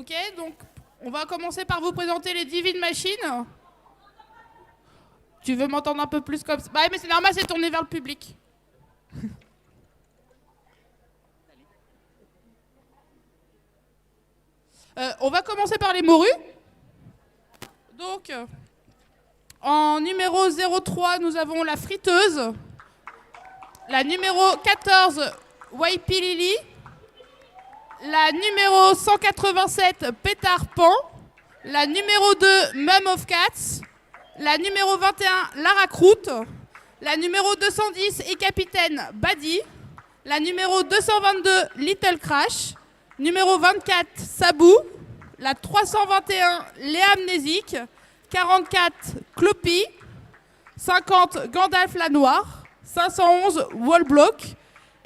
Ok, donc on va commencer par vous présenter les Divine Machines. Tu veux m'entendre un peu plus comme ça? Bah mais c'est normal, c'est tourné vers le public. On va commencer par les morues. Donc, en numéro 03, nous avons la friteuse. La numéro 14, Waipilili. La numéro 187, Pétard Pan. La numéro 2, Mum of Cats. La numéro 21, Lara Croûte. La numéro 210 et Capitaine Badi. La numéro 222, Little Crash. Numéro 24, Sabou. La 321, Léa Amnésique. 44, Cloppy. 50, Gandalf la Noire. 511, Wallblock.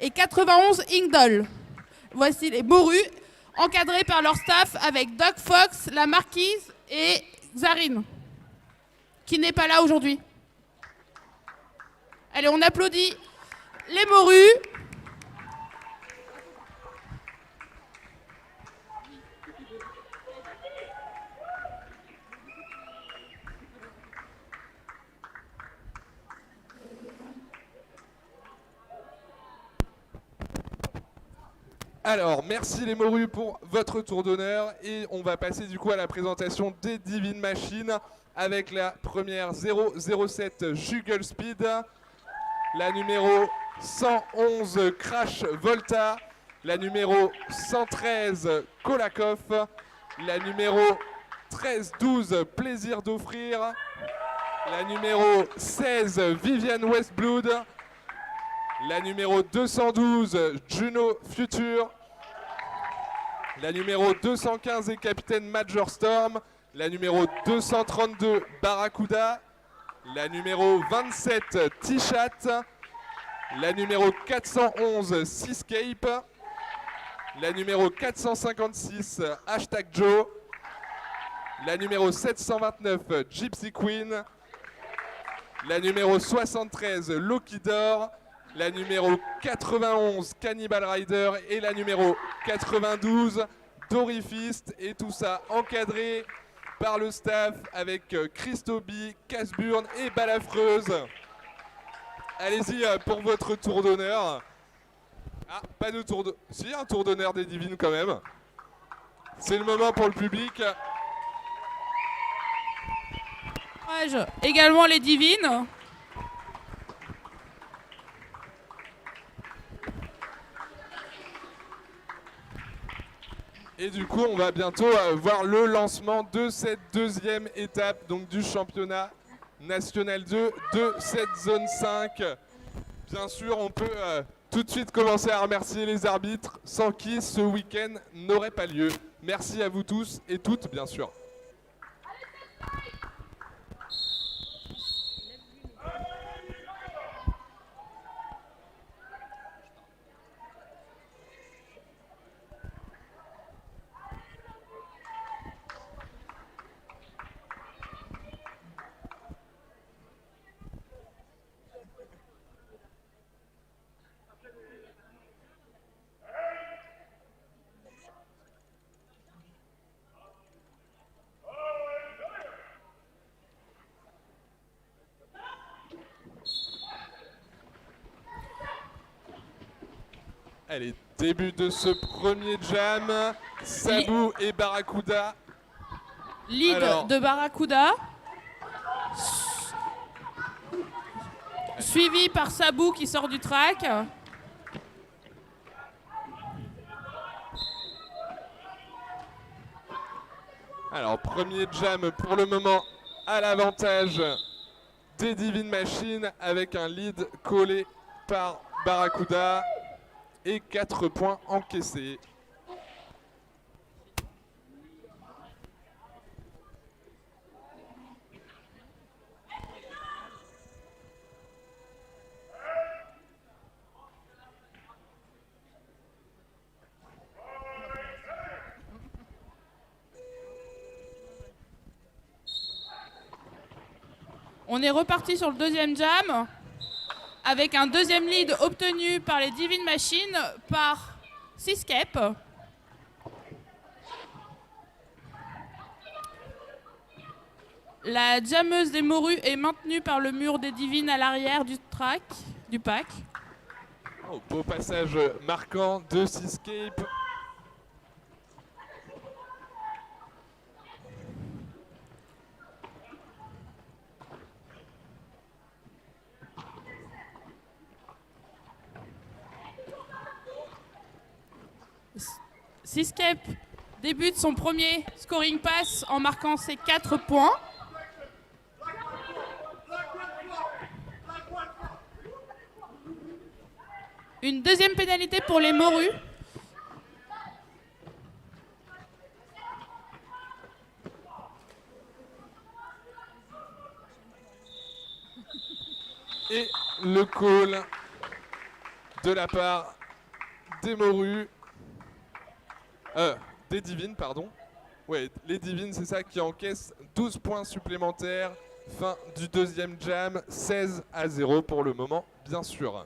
Et 91, Ingdoll. Voici les morues, encadrées par leur staff avec Doc Fox, la Marquise et Xarine, qui n'est pas là aujourd'hui. Allez, on applaudit les morues. Alors, merci les morues pour votre tour d'honneur et on va passer du coup à la présentation des Divine Machines avec la première 007 Juggle Speed, la numéro 111 Crash Volta, la numéro 113 Kolakov, la numéro 1312 Plaisir d'offrir, la numéro 16 Vivian Westblood, la numéro 212 Juno Future, la numéro 215 est Capitaine Major Storm, la numéro 232 Barracuda, la numéro 27 T-Chat, la numéro 411 Seascape, la numéro 456 Hashtag Joe, la numéro 729 Gypsy Queen, la numéro 73 Loki Door, la numéro 91 Cannibal Rider et la numéro 92 Dory Fist, et tout ça encadré par le staff avec Christoby, Casburn et Balafreuse. Allez-y pour votre tour d'honneur. Ah, pas de tour d'honneur. Si, un tour d'honneur des Divines quand même. C'est le moment pour le public. Également les Divines. Et du coup, on va bientôt voir le lancement de cette deuxième étape donc, du championnat national 2 de cette zone 5. Bien sûr, on peut tout de suite commencer à remercier les arbitres, sans qui ce week-end n'aurait pas lieu. Merci à vous tous et toutes, bien sûr. Allez, début de ce premier jam. Sabou et Barracuda. Lead de Barracuda. Suivi par Sabou qui sort du track. Alors, premier jam pour le moment à l'avantage des Divine Machines avec un lead collé par Barracuda et 4 points encaissés. On est reparti sur le deuxième jam avec un deuxième lead obtenu par les Divine Machines par Seascape. La jammeuse des morues est maintenue par le mur des divines à l'arrière du pack. Oh, beau passage marquant de Seascape. Seascape débute son premier scoring pass en marquant ses 4 points. Une deuxième pénalité pour les morues. Et le call de la part des morues. Des divines, pardon. Ouais, les divines, c'est ça qui encaisse 12 points supplémentaires. Fin du deuxième jam, 16-0 pour le moment, bien sûr.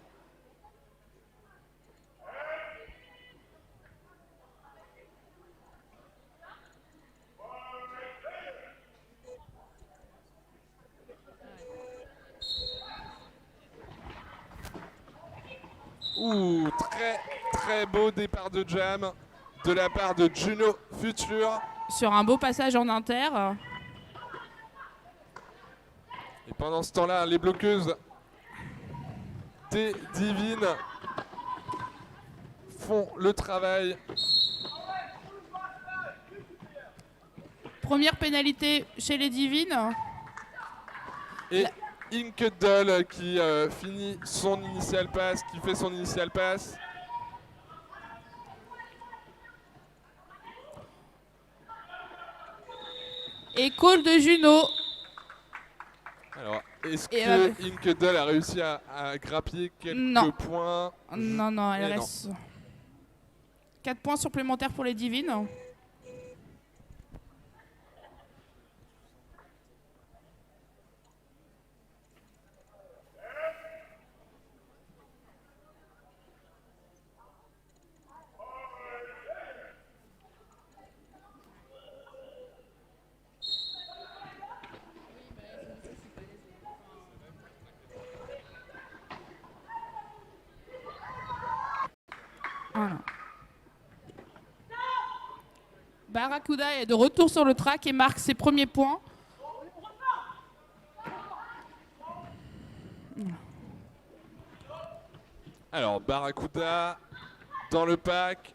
Ouh, très beau départ de jam de la part de Juno Future. Sur un beau passage en inter. Et pendant ce temps-là, les bloqueuses des divines font le travail. Première pénalité chez les divines. Et Ink Doll qui finit son initial pass, qui fait son initial pass. Et call de Juno. Alors, est-ce que Ink Doll a réussi à grappiller quelques points? Non, elle reste. 4 points supplémentaires pour les divines. Voilà. Barracuda est de retour sur le track et marque ses premiers points. Alors, Barracuda dans le pack,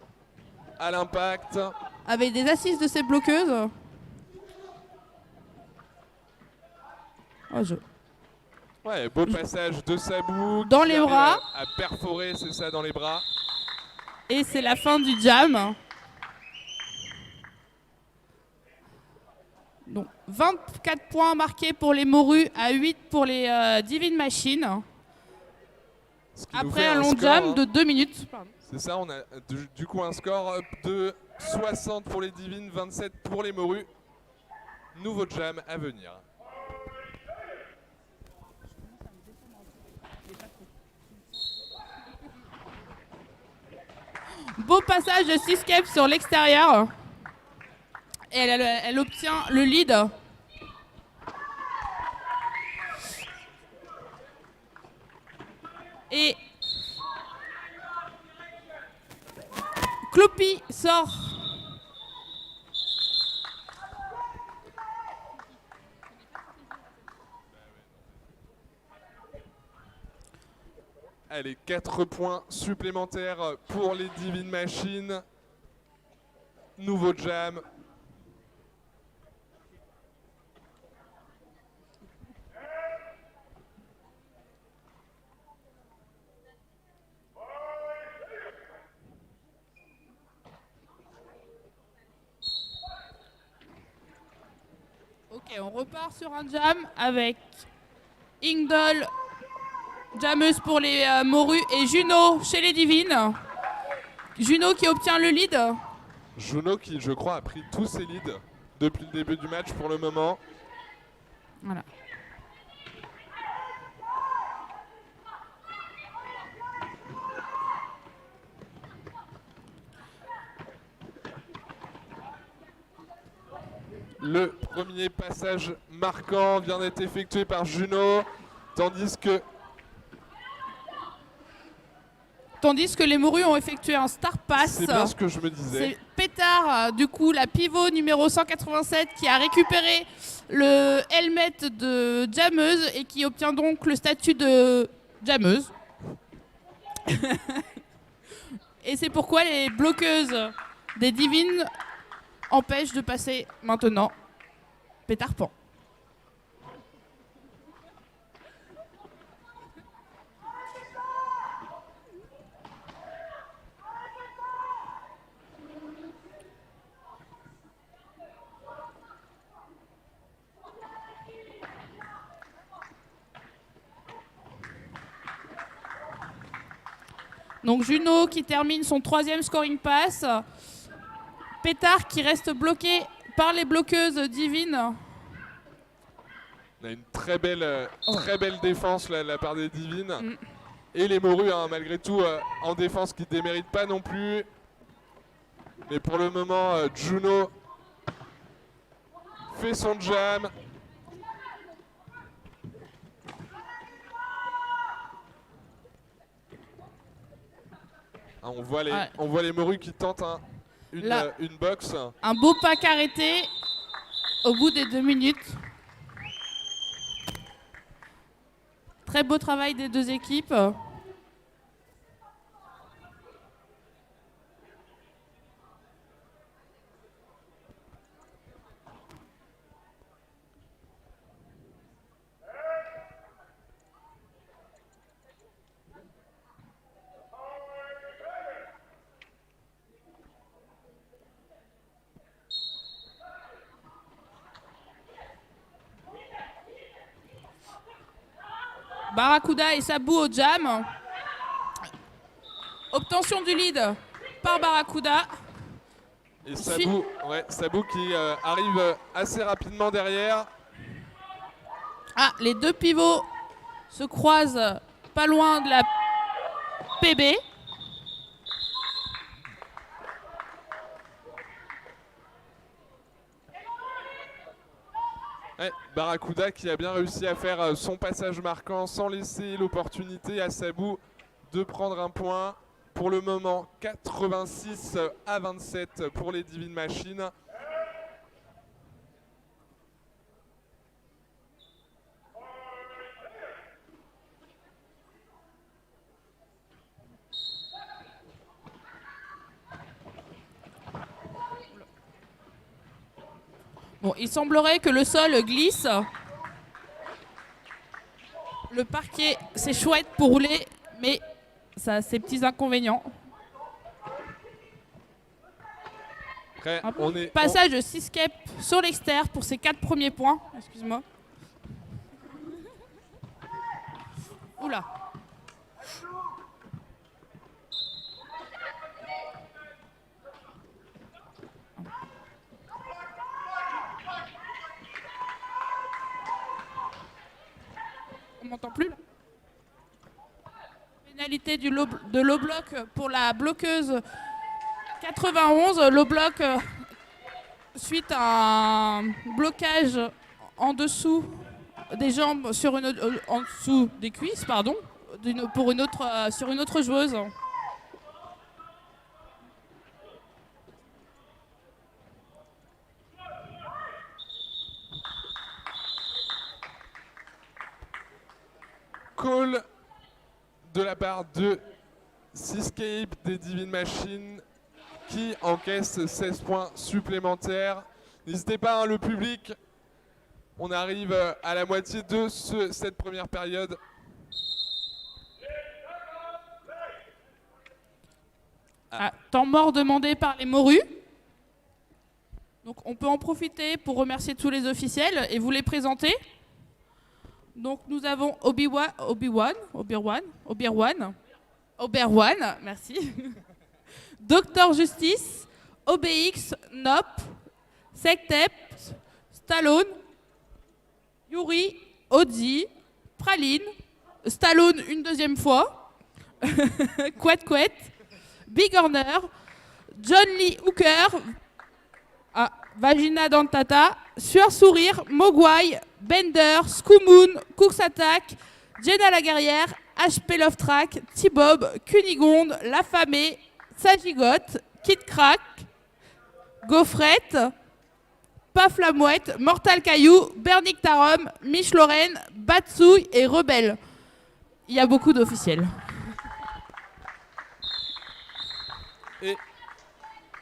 à l'impact. Avec des assises de ses bloqueuses. Ouais, beau passage de Sabou. Dans les bras. À perforer, c'est ça, dans les bras. Et c'est la fin du jam. Donc, 24 points marqués pour les morues à 8 pour les Divine Machines. Après un long jam de 2 minutes. C'est ça, on a du coup un score de 60 pour les divines, 27 pour les morues. Nouveau jam à venir. Beau passage de Seascape sur l'extérieur. Et elle obtient le lead. Et Cloppy sort. Allez, 4 points supplémentaires pour les Divine Machines. Nouveau jam. Ok, on repart sur un jam avec Ingdoll, jammeuse pour les morues, et Juno chez les divines. Juno qui obtient le lead. Juno qui, je crois, a pris tous ses leads depuis le début du match pour le moment. Voilà. Le premier passage marquant vient d'être effectué par Juno, tandis que les morues ont effectué un star pass. c'est bien ce que je me disais. C'est Pétard, du coup, la pivot numéro 187, qui a récupéré le helmet de jammeuse et qui obtient donc le statut de jammeuse. Et c'est pourquoi les bloqueuses des divines empêchent de passer maintenant Pétard Pan. Donc Juno qui termine son 3e scoring pass. Pétard qui reste bloqué par les bloqueuses divines. On a une très belle défense là, de la part des divines. Et les morues, hein, malgré tout, en défense qui ne déméritent pas non plus. Mais pour le moment, Juno fait son jam. Ah, on voit les morues qui tentent une boxe. Un beau pack arrêté au bout des 2 minutes. Très beau travail des deux équipes. Barracuda et Sabou au jam. Obtention du lead par Barracuda. Et Sabou qui arrive assez rapidement derrière. Ah, les deux pivots se croisent pas loin de la PB. Ouais, Barracuda qui a bien réussi à faire son passage marquant sans laisser l'opportunité à Sabou de prendre un point. Pour le moment, 86-27 pour les Divine Machines. Bon, il semblerait que le sol glisse. Le parquet, c'est chouette pour rouler, mais ça a ses petits inconvénients. Après, Passage de 6 cap sur l'extérieur pour ses 4 premiers points. Excuse-moi. Oula. On m'entend plus là. Pénalité de low block pour la bloqueuse 91. Low block suite à un blocage en dessous des jambes en dessous des cuisses, pardon, sur une autre joueuse. Call de la part de Seascape des Divine Machines qui encaisse 16 points supplémentaires. N'hésitez pas, hein, le public. On arrive à la moitié de cette première période. Temps mort demandé par les morues. Donc on peut en profiter pour remercier tous les officiels et vous les présenter. Donc nous avons Obi-Wan, merci. Docteur Justice, OBX, Nop, Sectep, Stallone, Yuri, Ozzy, Praline, Stallone une deuxième fois, Quet, Big Horner, John Lee Hooker, Vagina Dantata Sueur Sourire, Mogwai, Bender, Scoomoon, Cooks Attack, Jenna la Guerrière, HP Love Track, T-Bob, Cunigonde, La Famée, Sagigote, Kid Crack, Gaufrette, Paf la Mouette, Mortal Caillou, Bernick Tarom, Mich Lorraine, Batsouille et Rebelle. Il y a beaucoup d'officiels. Et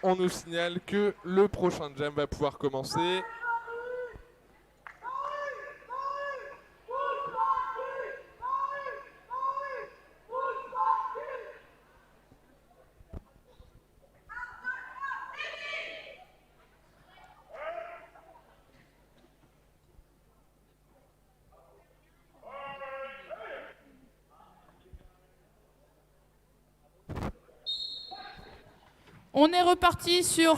on nous signale que le prochain jam va pouvoir commencer. On est reparti sur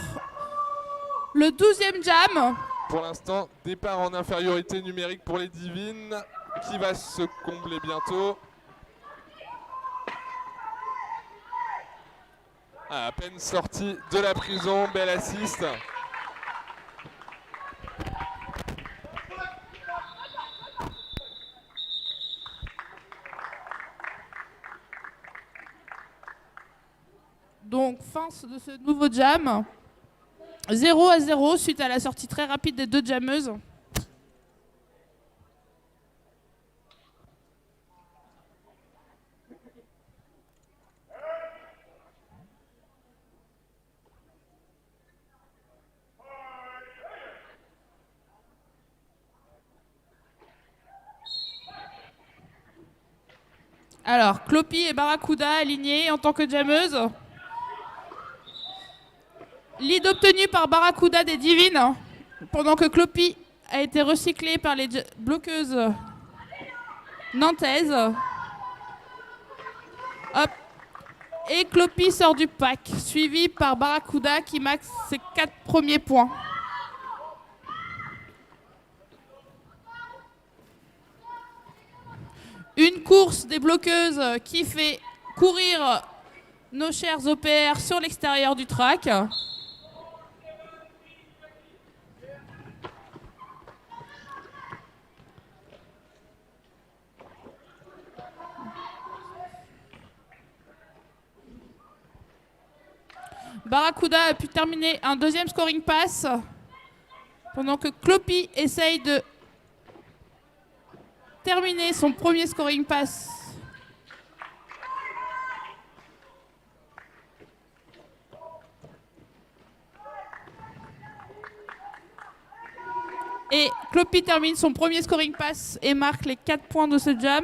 le 12e jam. Pour l'instant, départ en infériorité numérique pour les divines, qui va se combler bientôt. À peine sorti de la prison, bel assist. Donc, fin de ce nouveau jam. 0-0 suite à la sortie très rapide des deux jammeuses. Alors, Cloppy et Barracuda alignés en tant que jammeuse. Lead obtenu par Barracuda des Divines, pendant que Cloppy a été recyclé par les bloqueuses nantaises. Hop. Et Cloppy sort du pack, suivi par Barracuda qui maxe ses 4 premiers points. Une course des bloqueuses qui fait courir nos chers OPR sur l'extérieur du track. Barracuda a pu terminer un deuxième scoring pass pendant que Cloppy essaye de terminer son premier scoring pass. Et Cloppy termine son premier scoring pass et marque les 4 points de ce jam.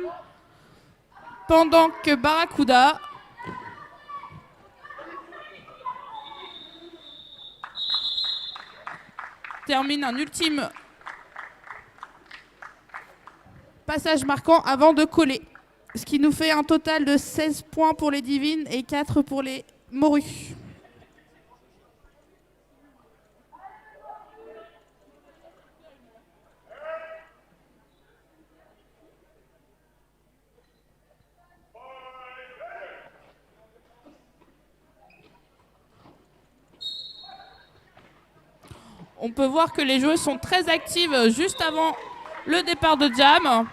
Pendant que Barracuda termine un ultime passage marquant avant de coller. Ce qui nous fait un total de 16 points pour les divines et 4 pour les morues. On peut voir que les joueuses sont très actives juste avant le départ de jam.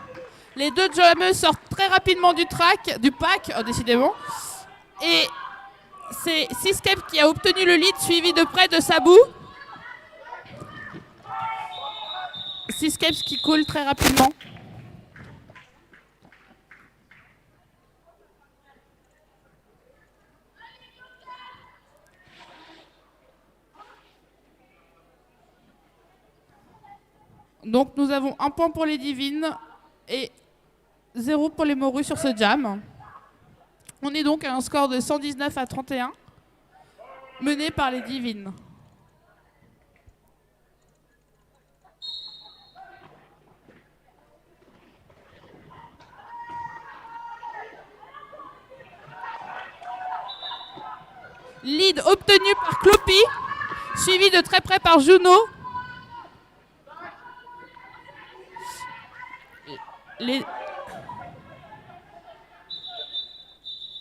Les deux jammeuses sortent très rapidement du pack, décidément. Et c'est Seascape qui a obtenu le lead, suivi de près de Sabou. Seascape qui coule très rapidement. Donc nous avons un point pour les divines et 0 pour les morues sur ce jam. On est donc à un score de 119-31, mené par les divines. Lead obtenu par Cloppy, suivi de très près par Juno.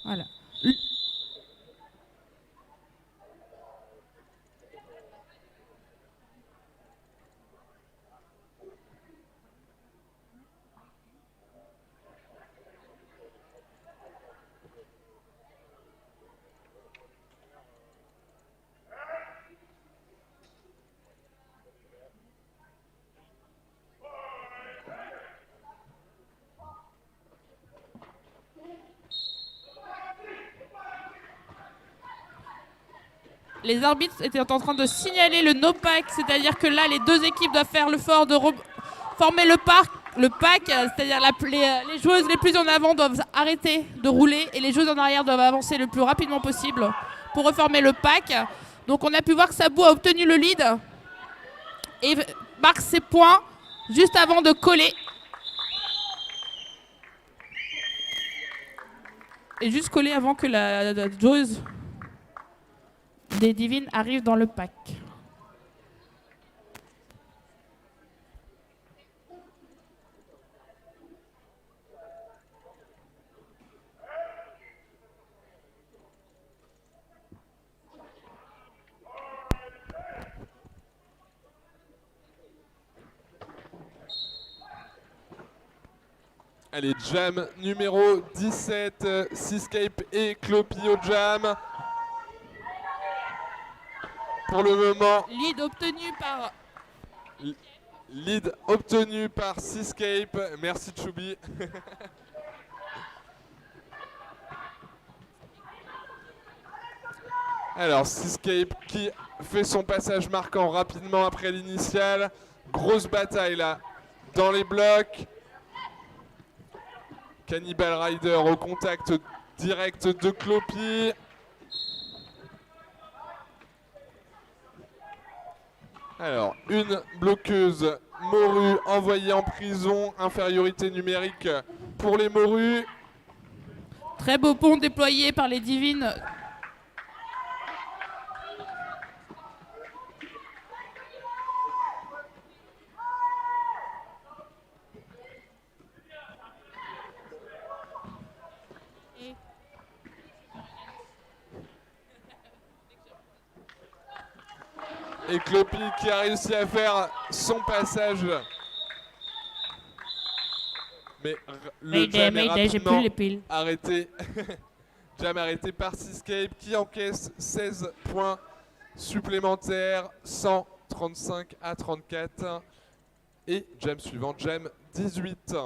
Voilà. Les arbitres étaient en train de signaler le no-pack, c'est-à-dire que là, les deux équipes doivent faire l'effort de former le pack, c'est-à-dire les joueuses les plus en avant doivent arrêter de rouler et les joueuses en arrière doivent avancer le plus rapidement possible pour reformer le pack. Donc on a pu voir que Sabou a obtenu le lead et marque ses points juste avant de coller. Et juste coller avant que la joueuse des Divines arrive dans le pack. Allez, jam numéro 17, Seascape et Clopi au jam. Pour le moment, lead obtenu par Seascape. Merci Choubi. Alors, Seascape qui fait son passage marquant rapidement après l'initiale. Grosse bataille là dans les blocs. Cannibal Rider au contact direct de Clopi. Alors, une bloqueuse morue envoyée en prison. Infériorité numérique pour les morues. Très beau pont déployé par les Divines. Et Clopi qui a réussi à faire son passage. Mais le jam est rapidement arrêté. Jam arrêté par Seascape qui encaisse 16 points supplémentaires, 135 à 34. Et jam suivant, jam 18.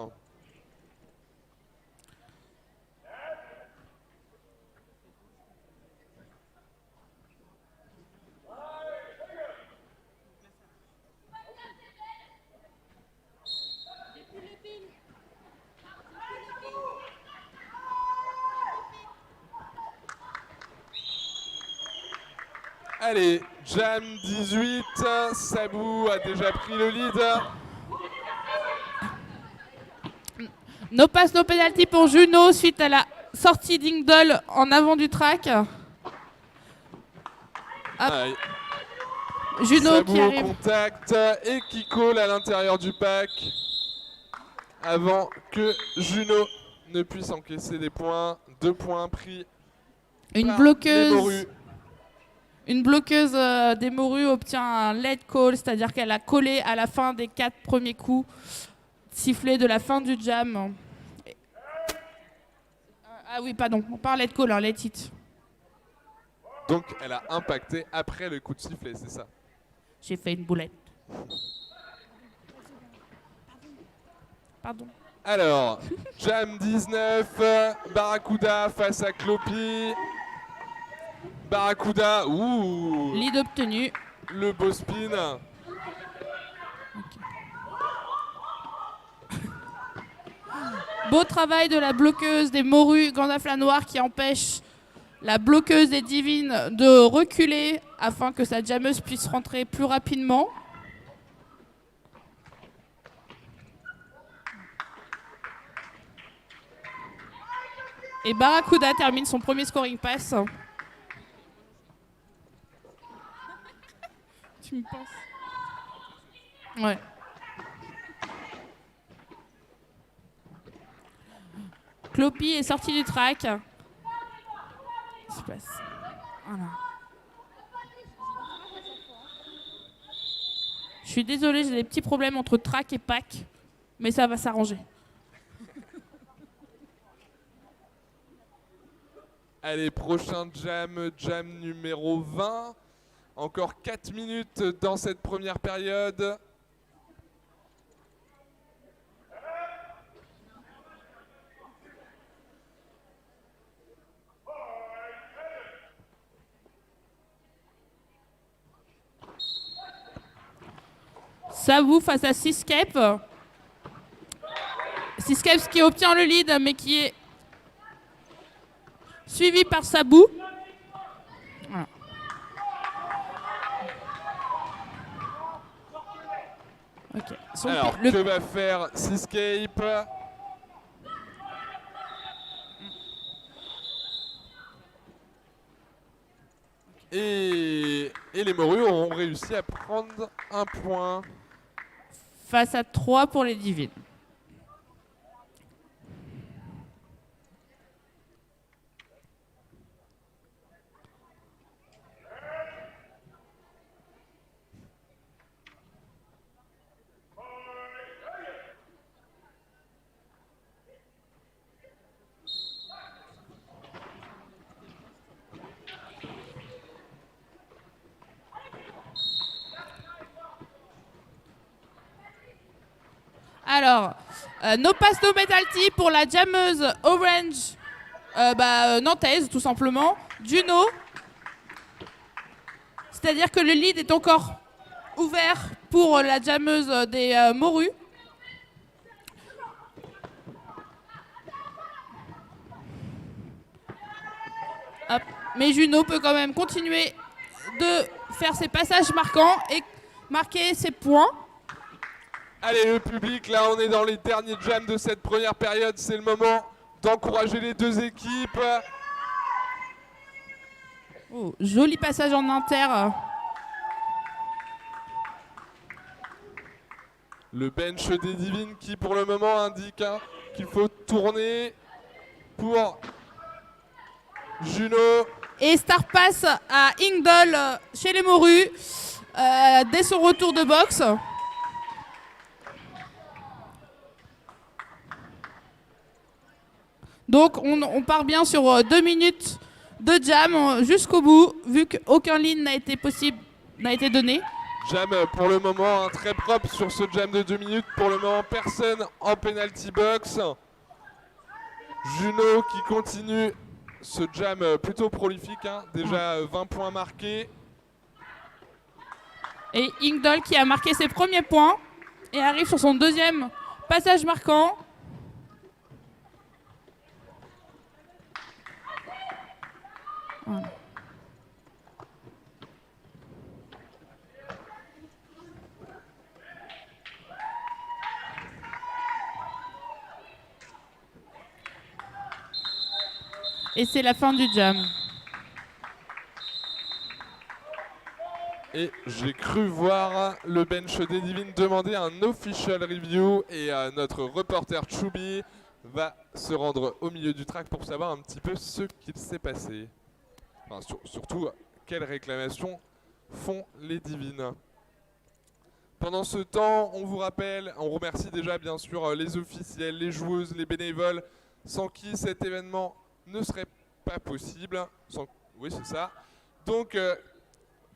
Allez, jam 18, Sabou a déjà pris le lead. No pass, no penalty pour Juno suite à la sortie d'Ingdol en avant du track. Juno Sabou qui au arrive. contact et qui colle à l'intérieur du pack avant que Juno ne puisse encaisser des points. 2 points pris par les morues. Une bloqueuse des morues obtient un lead call, c'est-à-dire qu'elle a collé à la fin des 4 premiers coups sifflés de la fin du jam. Ah oui, pardon, on parle lead call, lead hit. Donc elle a impacté après le coup de sifflet, c'est ça? J'ai fait une boulette. Pardon. Alors, jam 19, Barracuda face à Clopi. Barracuda, ouh, lead obtenu. Le beau spin. Beau travail de la bloqueuse des morues Gandafla Noir qui empêche la bloqueuse des Divines de reculer afin que sa jammeuse puisse rentrer plus rapidement. Et Barracuda termine son premier scoring pass. Tu me penses? Ouais. Clopi est sorti du track. Qu'est-ce qui se passe? Voilà. Je suis désolée, j'ai des petits problèmes entre track et pack, mais ça va s'arranger. Allez, prochain jam, jam numéro 20. Encore 4 minutes dans cette première période. Sabu face à Seascape. Seascape qui obtient le lead, mais qui est suivi par Sabu. Voilà. Okay. Alors, que va faire Seascape? Et les morues auront réussi à prendre un point. Face à 3 pour les divines. Alors, no pass no penalty pour la jammeuse Orange nantaise, tout simplement. Juno. C'est-à-dire que le lead est encore ouvert pour la jammeuse des morues. Hop. Mais Juno peut quand même continuer de faire ses passages marquants et marquer ses points. Allez, le public, là, on est dans les derniers jams de cette première période. C'est le moment d'encourager les deux équipes. Oh, joli passage en inter. Le bench des divines qui, pour le moment, indique qu'il faut tourner pour Juno. Et star pass à Ingdol chez les morues dès son retour de boxe. Donc on part bien sur 2 minutes de jam jusqu'au bout, vu qu'aucun lead n'a été donné. Jam pour le moment très propre sur ce jam de 2 minutes. Pour le moment, personne en penalty box. Juno qui continue ce jam plutôt prolifique, déjà 20 points marqués. Et Ingdol qui a marqué ses premiers points et arrive sur son deuxième passage marquant. Voilà. Et c'est la fin du jam. Et j'ai cru voir le bench des divines demander un official review et notre reporter Chubby va se rendre au milieu du track pour savoir un petit peu ce qu'il s'est passé. Enfin, surtout, quelles réclamations font les divines. Pendant ce temps, on vous rappelle, on remercie déjà bien sûr les officiels, les joueuses, les bénévoles, sans qui cet événement ne serait pas possible. Oui, c'est ça. Donc,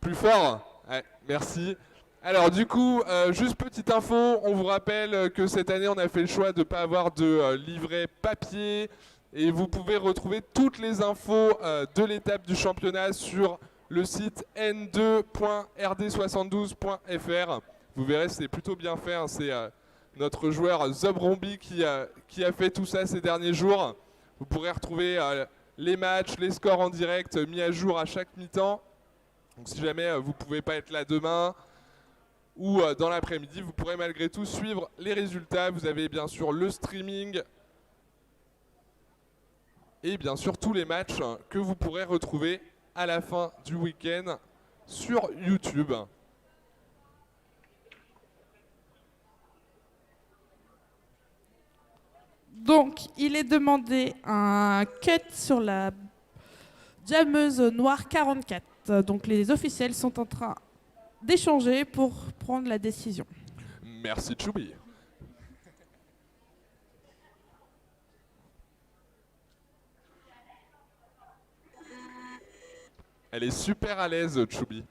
plus fort. Ouais, merci. Alors du coup, juste petite info, on vous rappelle que cette année on a fait le choix de ne pas avoir de livret papier et vous pouvez retrouver toutes les infos de l'étape du championnat sur le site n2.rd72.fr. Vous verrez, c'est plutôt bien fait, c'est notre joueur Zobrombi qui a fait tout ça ces derniers jours. Vous pourrez retrouver les matchs, les scores en direct mis à jour à chaque mi-temps. Donc si jamais vous ne pouvez pas être là demain ou dans l'après-midi, vous pourrez malgré tout suivre les résultats. Vous avez bien sûr le streaming et bien sûr tous les matchs que vous pourrez retrouver à la fin du week-end sur YouTube. Donc, il est demandé un cut sur la jammeuse noire 44. Donc, les officiels sont en train d'échanger pour prendre la décision. Merci Chubby. Elle est super à l'aise, Chubby.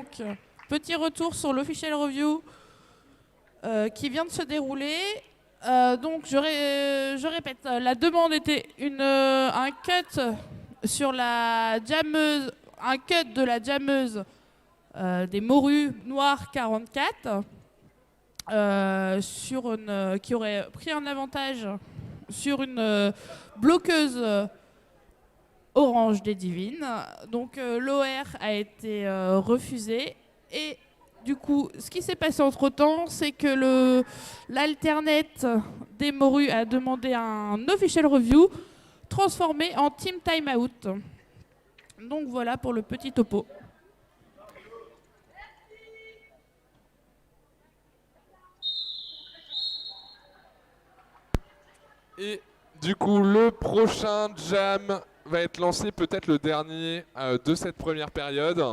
Donc, petit retour sur l'official review qui vient de se dérouler. Donc, je répète, la demande était un cut sur la jammeuse, un cut de la jammeuse des morues noires 44 qui aurait pris un avantage sur une bloqueuse orange des divines. Donc l'OR a été refusé et du coup, ce qui s'est passé entre-temps, c'est que l'alternate des morues a demandé un official review transformé en team timeout. Donc voilà pour le petit topo. Et du coup, le prochain jam va être lancé, peut-être le dernier de cette première période.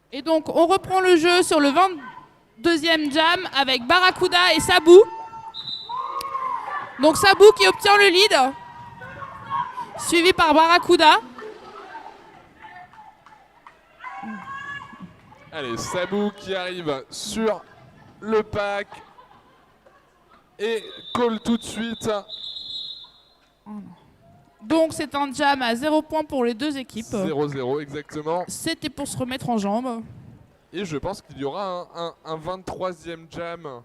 Et donc, on reprend le jeu sur le 22e jam avec Barracuda et Sabou. Donc, Sabou qui obtient le lead, suivi par Barracuda. Allez, Sabou qui arrive sur le pack et call tout de suite. Donc, c'est un jam à 0 points pour les deux équipes. 0-0, exactement. C'était pour se remettre en jambes. Et je pense qu'il y aura un 23e jam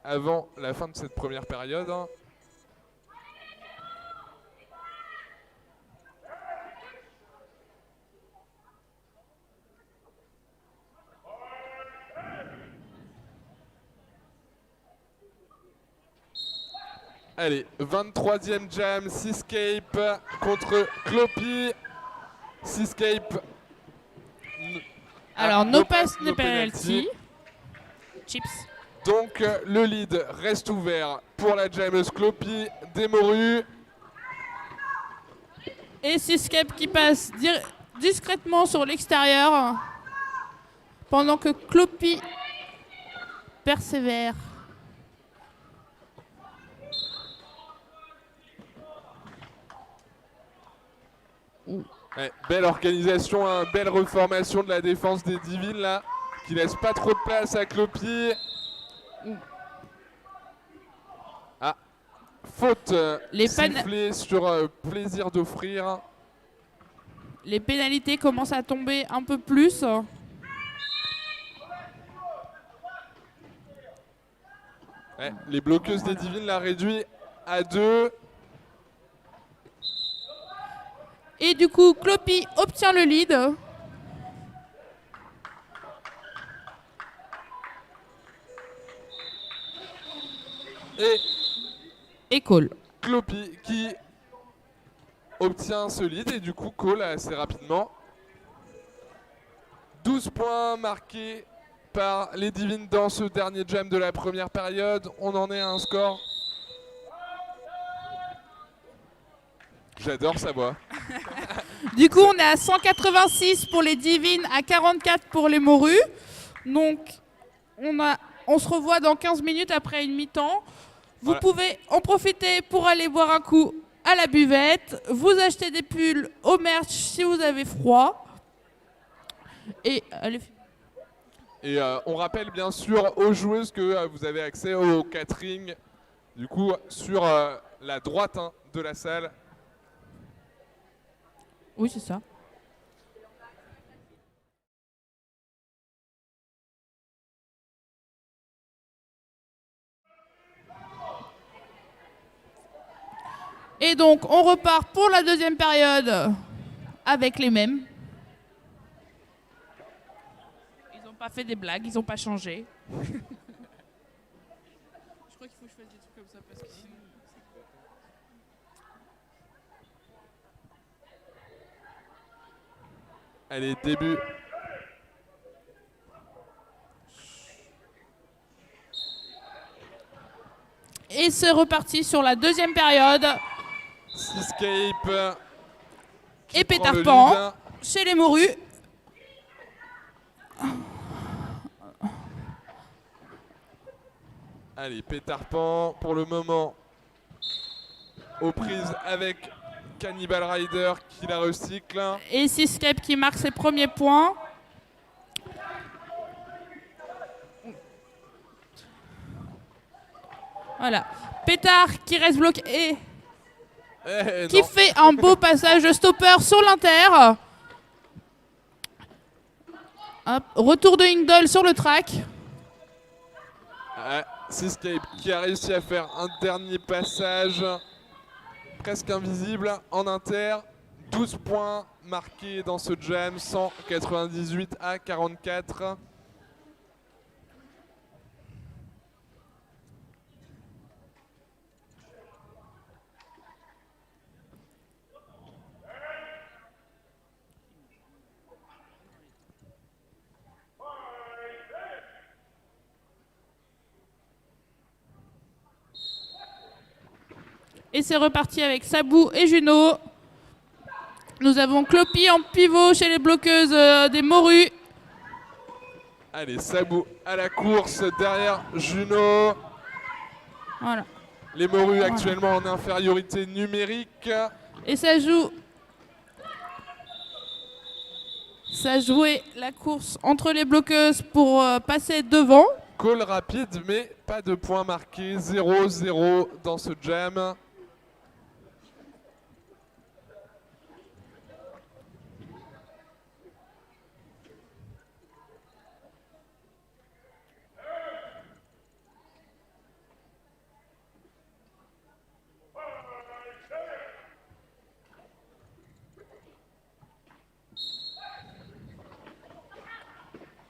avant la fin de cette première période. Allez, 23e jam, Seascape contre Cloppy. Seascape. Alors, no pass, no penalty. Chips. Donc, le lead reste ouvert pour la jammeuse Cloppy des morues. Et Seascape qui passe discrètement sur l'extérieur pendant que Cloppy persévère. Ouais, belle organisation, hein, belle reformation de la défense des Divines là, qui laisse pas trop de place à Cloppy. Ah, faute sifflée sur plaisir d'offrir. Les pénalités commencent à tomber un peu plus. Ouais, les bloqueuses des Divines l'a réduit à 2. Et du coup, Cloppy obtient le lead. Et call. Cloppy qui obtient ce lead et du coup call assez rapidement. 12 points marqués par les Divines dans ce dernier jam de la première période. On en est à un score. J'adore sa voix. Du coup, on est à 186 pour les Divines, à 44 pour les morues. Donc, on se revoit dans 15 minutes après une mi-temps. Vous pouvez en profiter pour aller boire un coup à la buvette, vous acheter des pulls au merch si vous avez froid. Et allez. Et on rappelle bien sûr aux joueuses que vous avez accès au catering, du coup, sur la droite de la salle. Oui, c'est ça. Et donc, on repart pour la deuxième période avec les mêmes. Ils n'ont pas fait des blagues, ils n'ont pas changé. Je crois qu'il faut que je fasse des trucs comme ça parce que sinon... Allez, début. Et c'est reparti sur la deuxième période. Seascape Et Peter Pan chez les morues. Allez, Peter Pan pour le moment aux prises avec Cannibal Rider qui la recycle. Et Seascape qui marque ses premiers points. Voilà. Pétard qui reste bloqué. Qui fait un beau passage de stopper sur l'inter. Hop, retour de Ingdol sur le track. Seascape qui a réussi à faire un dernier passage presque invisible en inter. 12 points marqués dans ce jam, 198 à 44. Et c'est reparti avec Sabou et Juno. Nous avons Cloppy en pivot chez les bloqueuses des morues. Allez, Sabou à la course derrière Juno. Voilà. Les morues actuellement en infériorité numérique. Et ça joue. Ça jouait la course entre les bloqueuses pour passer devant. Call rapide, mais pas de points marqués. 0-0 dans ce jam.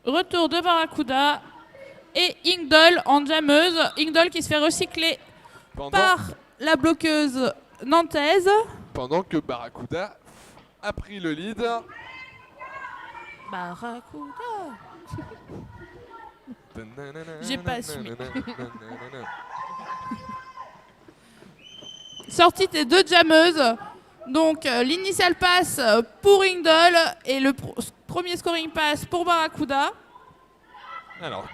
Retour de Barracuda et Ingdol en jammeuse. Ingdol qui se fait recycler par la bloqueuse nantaise. Pendant que Barracuda a pris le lead. Barracuda. J'ai pas assumé. Sortie des deux jammeuses. Donc l'initial pass pour Ingdol et le premier scoring pass pour Barracuda. Alors,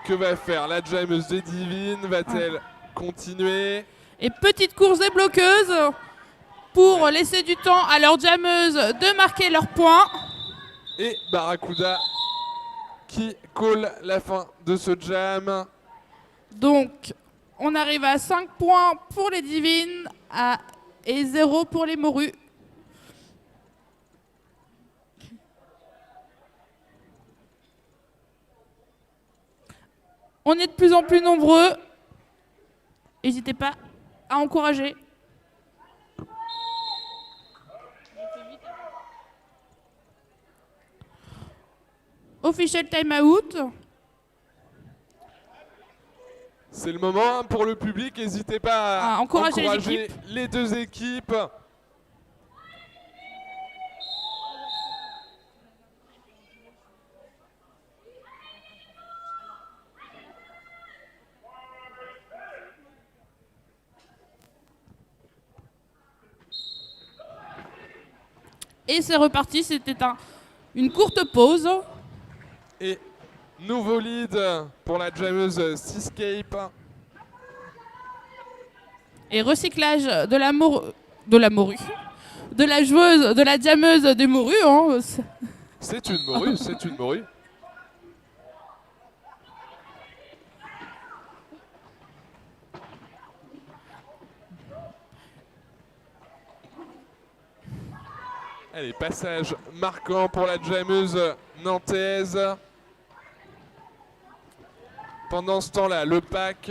que va faire la jammeuse de Divine? Va-t-elle continuer? Et petite course des bloqueuses pour laisser du temps à leurs jammeuses de marquer leurs points. Et Barracuda qui call la fin de ce jam. Donc, on arrive à 5 points pour les Divines et 0 pour les morues. On est de plus en plus nombreux. N'hésitez pas à encourager. Official time out. C'est le moment pour le public. N'hésitez pas à encourager les deux équipes. Et c'est reparti, c'était une courte pause. Et nouveau lead pour la jammeuse Seascape. Et recyclage de la morue. De la joueuse, de la jammeuse des morues. Hein. C'est une morue, c'est une morue. Allez, passage marquant pour la jammeuse nantaise. Pendant ce temps-là, le pack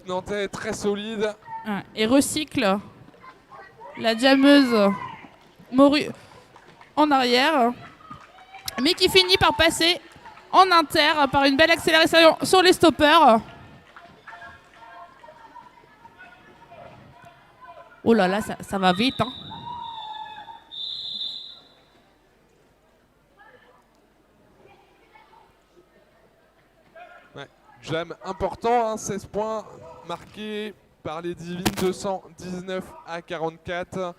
nantais est très solide. Et recycle la jammeuse morue en arrière. Mais qui finit par passer en inter par une belle accélération sur les stoppers. Oh là là, ça va vite. Hein. Jam important, hein, 16 points marqués par les Divines, 219 à 44.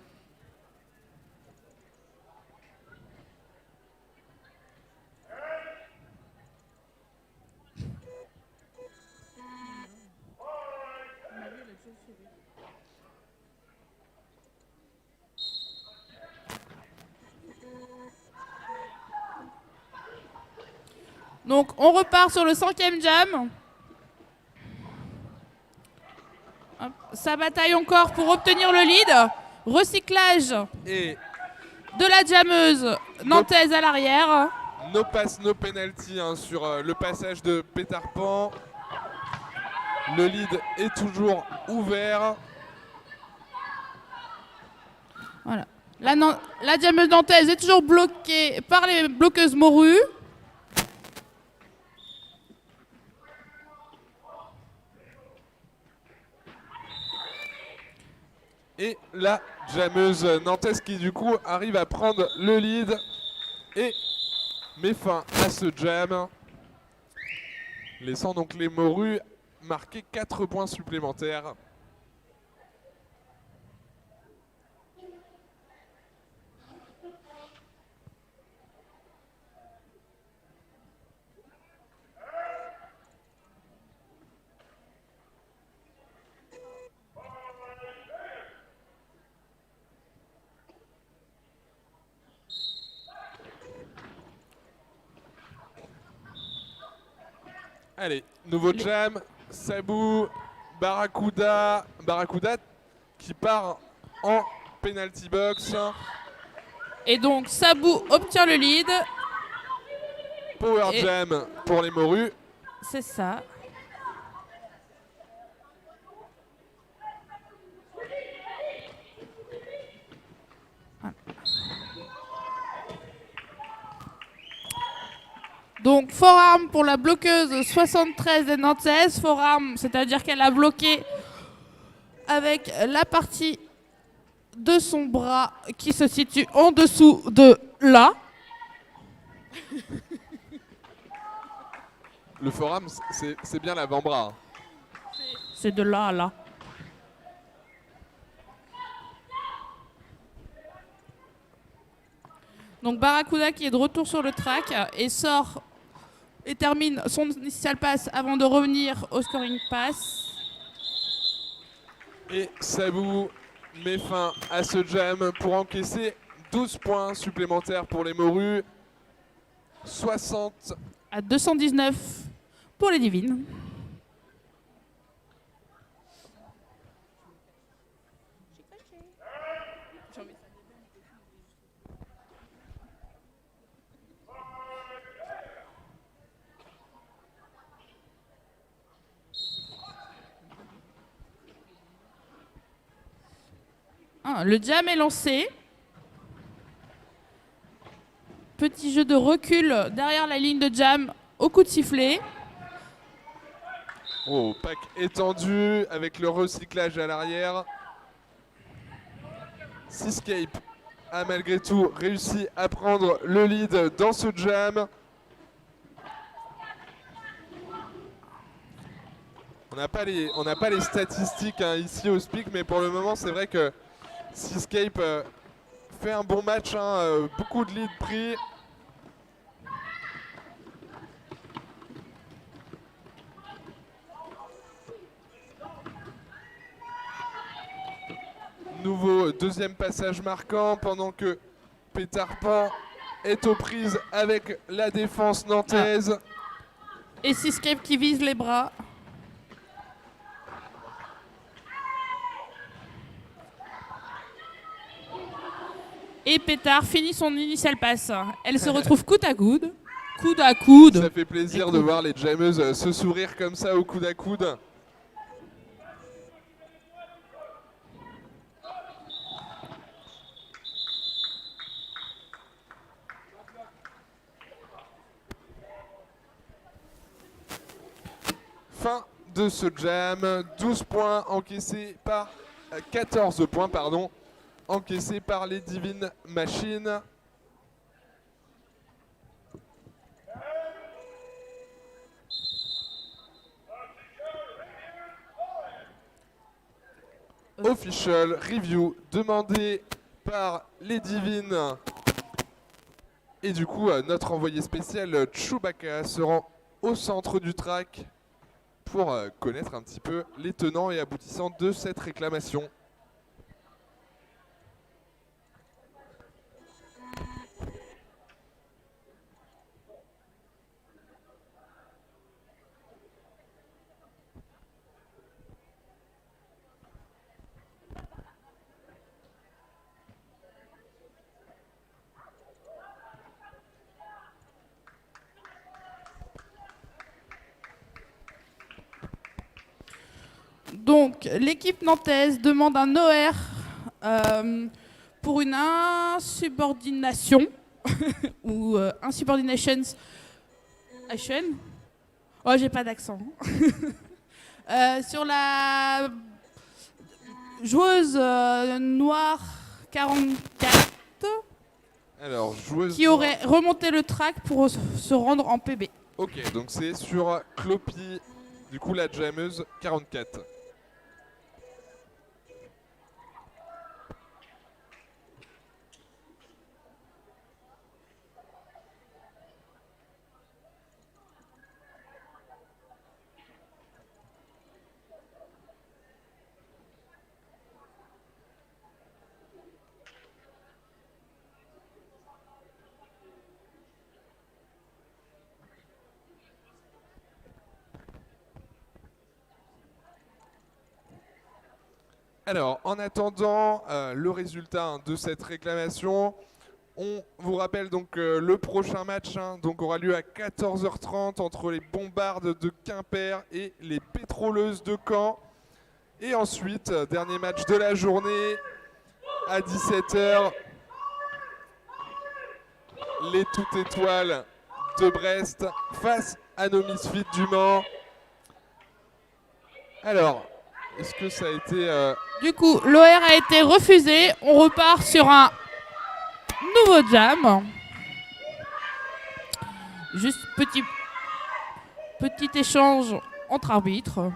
Donc on repart sur le 5e jam. Hop, ça bataille encore pour obtenir le lead. Recyclage Et de la jammeuse nantaise à l'arrière. no pass, no penalty hein, sur le passage de Peter Pan. Le lead est toujours ouvert. Voilà. La jammeuse nantaise est toujours bloquée par les bloqueuses morues. Et la jammeuse nantaise qui du coup arrive à prendre le lead et met fin à ce jam, laissant donc les morues marquer 4 points supplémentaires. Allez, nouveau jam, Sabou, Barracuda qui part en penalty box. Et donc Sabou obtient le lead. Power jam pour les morues. C'est ça. Donc forearm pour la bloqueuse 73 des Nantaises. Forearm, c'est-à-dire qu'elle a bloqué avec la partie de son bras qui se situe en dessous de là. Le forearm, c'est bien l'avant-bras. C'est de là à là. Donc Barracuda qui est de retour sur le track et sort et termine son initial pass avant de revenir au scoring pass. Et Sabou met fin à ce jam pour encaisser 12 points supplémentaires pour les morues. 60 à 219 pour les divines. Le jam est lancé. Petit jeu de recul derrière la ligne de jam au coup de sifflet. Oh, pack étendu avec le recyclage à l'arrière. Seascape a malgré tout réussi à prendre le lead dans ce jam. On n'a pas les statistiques hein, ici au SPIC, mais pour le moment c'est vrai que Seascape fait un bon match, hein, beaucoup de leads pris. Nouveau deuxième passage marquant pendant que Peter Pan est aux prises avec la défense nantaise. Et Seascape qui vise les bras. Et Pétard finit son initial pass. Elle se retrouve coude à coude. Coude à coude. Ça fait plaisir de voir les jammeuses se sourire comme ça au coude à coude. Fin de ce jam, 12 points encaissés par 14 points pardon, encaissés par les Divine Machines. official review demandé par les divines. Et du coup, notre envoyé spécial Chewbacca se rend au centre du track pour connaître un petit peu les tenants et aboutissants de cette réclamation. Donc, l'équipe nantaise demande un OR pour une insubordination ou insubordinations. Oh, j'ai pas d'accent. Sur la joueuse noire 44 Alors, joueuse qui aurait remonté le track pour se rendre en PB. Ok, donc c'est sur Cloppy, du coup la jammeuse 44. Alors, en attendant le résultat de cette réclamation, on vous rappelle donc le prochain match donc aura lieu à 14h30 entre les Bombardes de Quimper et les Pétroleuses de Caen. Et ensuite, dernier match de la journée, à 17h, les Toutes Étoiles de Brest face à nos Misfits du Mans. Alors, est-ce que ça a été... Du coup, l'OR a été refusé. On repart sur un nouveau jam. Juste petit échange entre arbitres.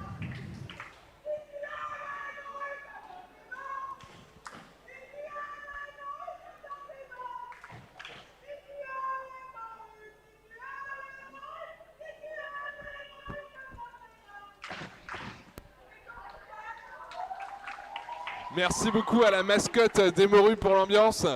Merci beaucoup à la mascotte des Morues pour l'ambiance.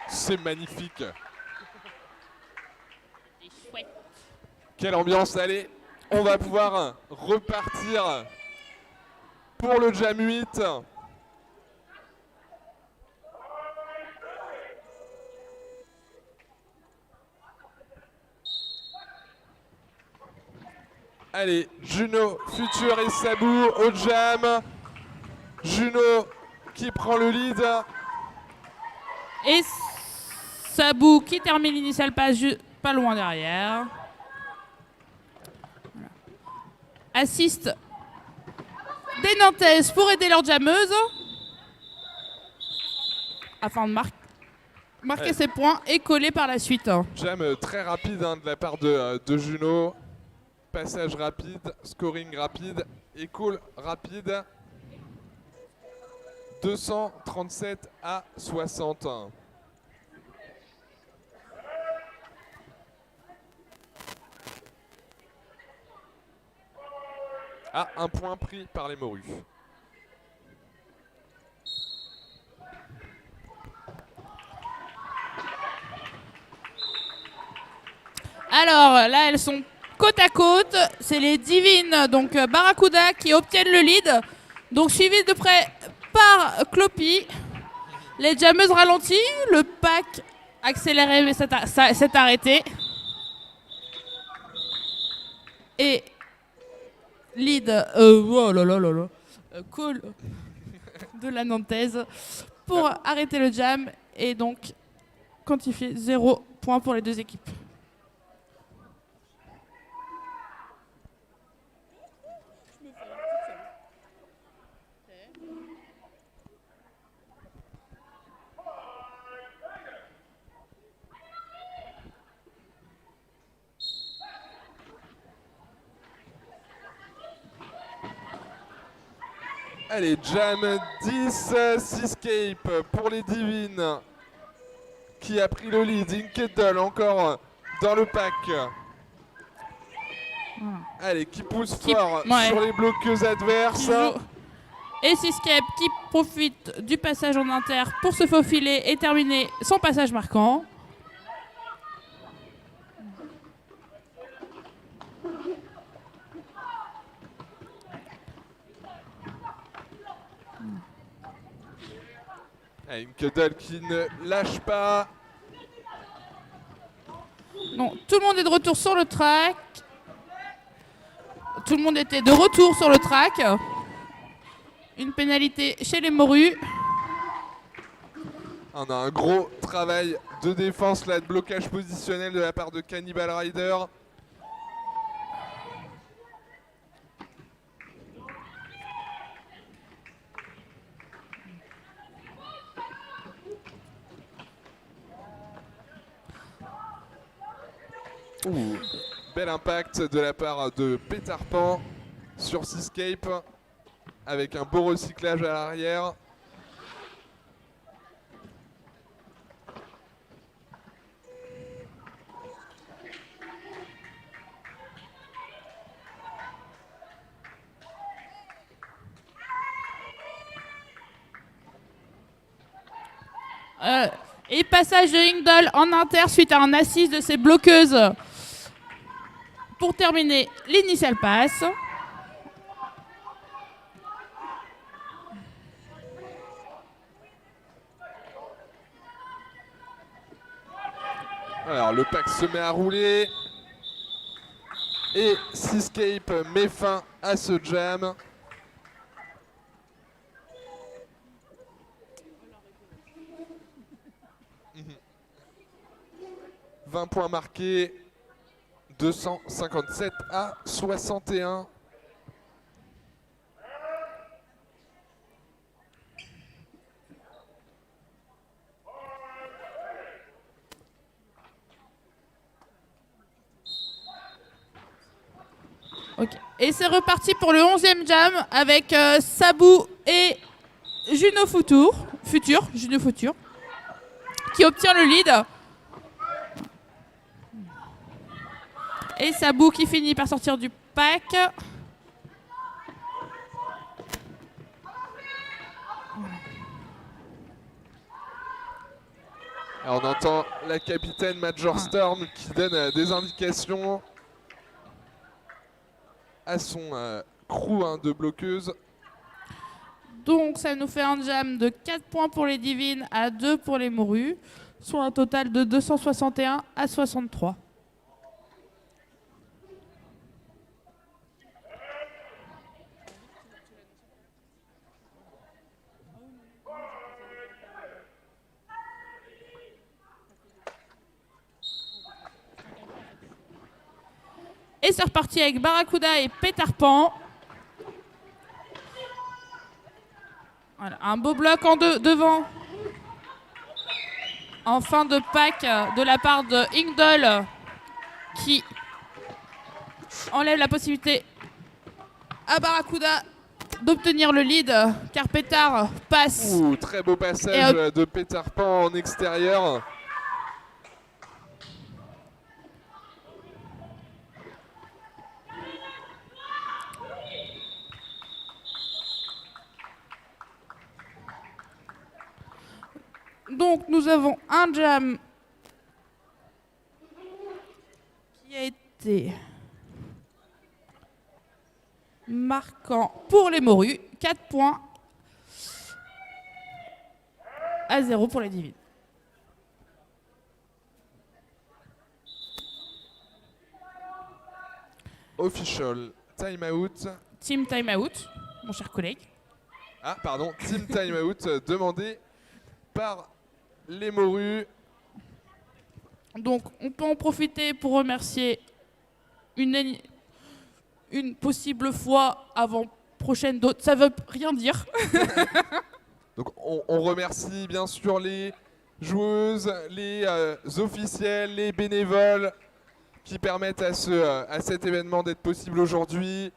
C'est magnifique. Quelle ambiance, allez, on va pouvoir repartir pour le Jam 8. Allez, Juno, Futur et Sabou au Jam. Juno qui prend le lead. Et Sabou qui termine l'initial pas loin derrière. Assiste des Nantaises pour aider leur jammeuse afin de marquer ses points et coller par la suite. Jam très rapide de la part de Juno. Passage rapide, scoring rapide et call rapide. 237 à 60. Ah, un point pris par les Morues. Alors là, elles sont côte à côte. C'est les Divines, donc Barracuda, qui obtiennent le lead. Donc suivi de près par Cloppy. Les jammeuses ralenties. Le pack accéléré mais s'est arrêté. Et lead, oh là là là là, call de la Nantaise pour arrêter le jam et donc quantifier 0 point pour les deux équipes. Allez, Jam 10, Seascape pour les Divines. Qui a pris le lead. Inkedal encore dans le pack. Allez, qui pousse fort sur les bloqueuses adverses. Et Seascape qui profite du passage en inter pour se faufiler et terminer son passage marquant. Inkedal qui ne lâche pas. Non, tout le monde est de retour sur le track. Tout le monde était de retour sur le track. Une pénalité chez les morues. On a un gros travail de défense là, de blocage positionnel de la part de Cannibal Rider. Bel impact de la part de Peter Pan sur Seascape avec un beau recyclage à l'arrière. Et passage de Ingdal en inter suite à un assist de ses bloqueuses pour terminer l'initial pass. Alors le pack se met à rouler et Seascape met fin à ce jam. Mmh. 20 points marqués, 257 à 61. Okay. Et c'est reparti pour le 11e jam avec Sabou et Juno Futur, qui obtient le lead. Et Sabou qui finit par sortir du pack. Alors on entend la capitaine Major Storm qui donne des indications à son crew de bloqueuses. Donc ça nous fait un jam de 4 points pour les Divines à 2 pour les morues, soit un total de 261 à 63. Et c'est reparti avec Barracuda et Peter Pan. Voilà, un beau bloc en devant. En fin de pack de la part de Ingdal qui enlève la possibilité à Barracuda d'obtenir le lead car Petar passe. Très beau passage de Peter Pan en extérieur. Donc nous avons un jam qui a été marquant pour les morues. 4 points à 0 pour les Divines. Official timeout. Team timeout, mon cher collègue. Ah pardon, team timeout demandé par les morues. Donc on peut en profiter pour remercier une possible fois avant prochaine d'autres. Ça veut rien dire. Donc on remercie bien sûr les joueuses, les officiels, les bénévoles qui permettent à cet événement d'être possible aujourd'hui.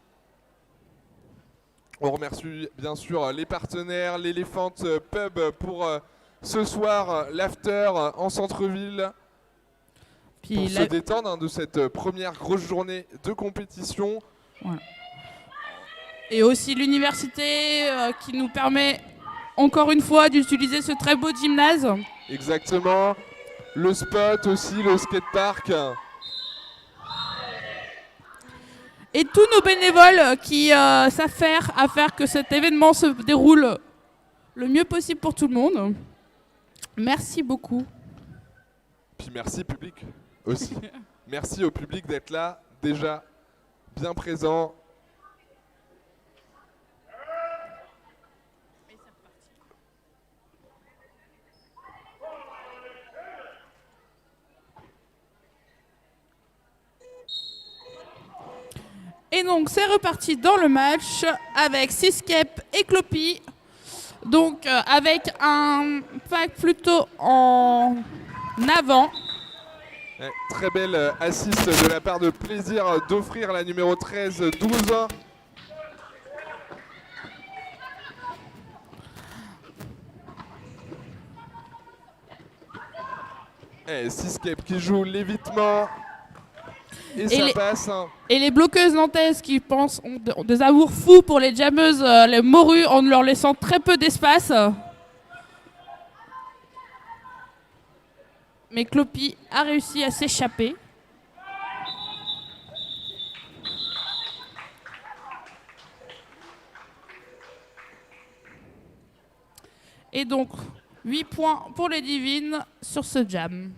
On remercie bien sûr les partenaires, l'Elephant Pub pour ce soir, l'after en centre-ville. Puis Pour se détendre de cette première grosse journée de compétition. Voilà. Et aussi l'université qui nous permet encore une fois d'utiliser ce très beau gymnase. Exactement. Le spot aussi, le skatepark. Et tous nos bénévoles qui s'affairent à faire que cet événement se déroule le mieux possible pour tout le monde. Merci beaucoup. Puis merci public aussi. Merci au public d'être là, déjà bien présent. Et donc c'est reparti dans le match avec Seascape et Clopy. Donc avec un pack plutôt en avant. Ouais, très belle assist de la part de Plaisir d'offrir la numéro 13-12. Et Seascape qui joue l'évitement. Et ça passe. Et les bloqueuses nantaises qui pensent ont des amours fous pour les jammeuses, les morues, en leur laissant très peu d'espace. Mais Clopy a réussi à s'échapper. Et donc, 8 points pour les divines sur ce jam.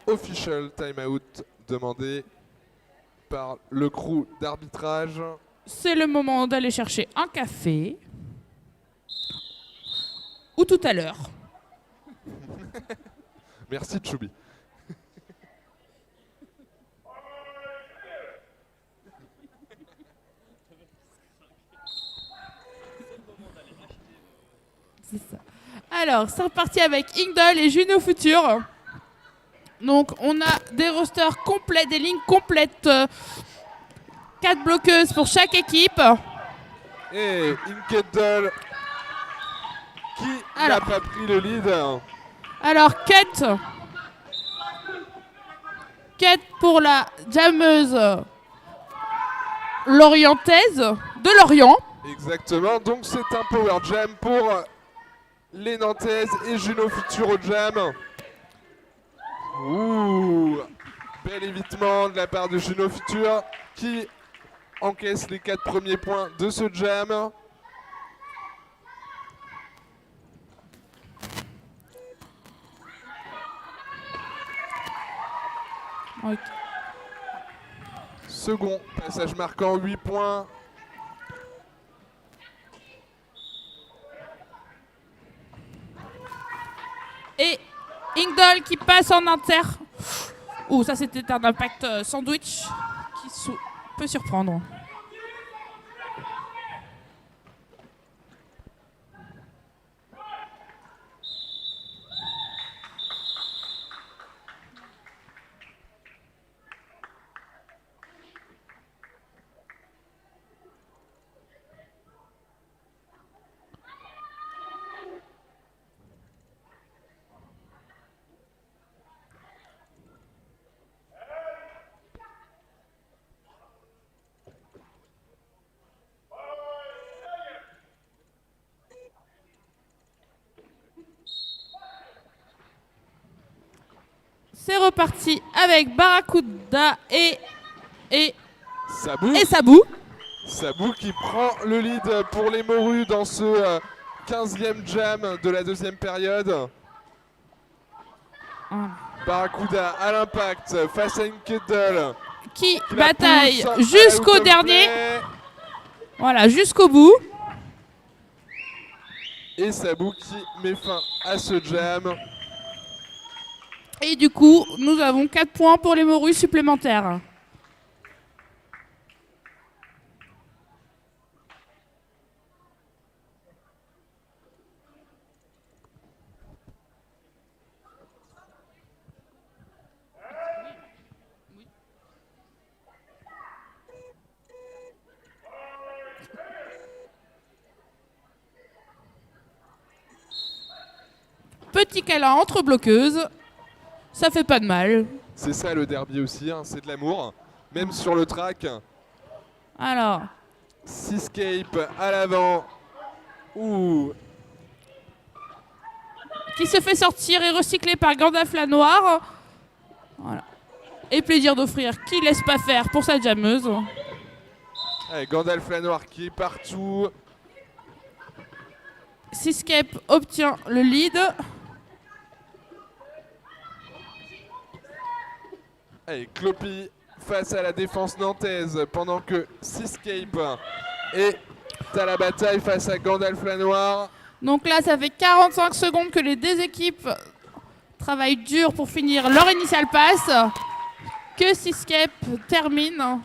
Official timeout demandé par le crew d'arbitrage. C'est le moment d'aller chercher un café. Ou tout à l'heure. Merci Choubi. C'est ça. Alors, c'est reparti avec Ingdol et Juno Future. Donc, on a des rosters complets, des lignes complètes. 4 bloqueuses pour chaque équipe. Et Inkedol qui n'a pas pris le lead. Alors, Kate pour la jammeuse lorientaise de Lorient. Exactement, donc c'est un power jam pour les Nantaises et Juno Future au jam. Ouh, bel évitement de la part de Juno Future qui encaisse les 4 premiers points de ce jam. Okay. Second passage marquant, 8 points. Et Ingdol qui passe en inter. Ouh, ça c'était un impact sandwich qui peut surprendre. C'est reparti avec Barracuda et Sabou. Sabou. Sabou qui prend le lead pour les Morues dans ce 15e jam de la deuxième période. Barracuda à l'impact face à Inkedol. Qui bataille jusqu'au dernier. Voilà, jusqu'au bout. Et Sabou qui met fin à ce jam. Et du coup, nous avons 4 points pour les morues supplémentaires. petit câlin entre bloqueuses. Ça fait pas de mal. C'est ça le derby aussi, hein, c'est de l'amour. Même sur le track. Alors, Seascape à l'avant. Ouh. qui se fait sortir et recycler par Gandalf la Noire. Voilà. Et plaisir d'offrir qui laisse pas faire pour sa jammeuse. Allez, Gandalf la Noire qui est partout. Seascape obtient le lead. Allez, Clopy face à la défense nantaise pendant que Seascape est à la bataille face à Gandalf la Noire. Donc là, ça fait 45 secondes que les deux équipes travaillent dur pour finir leur initial pass. Que Seascape termine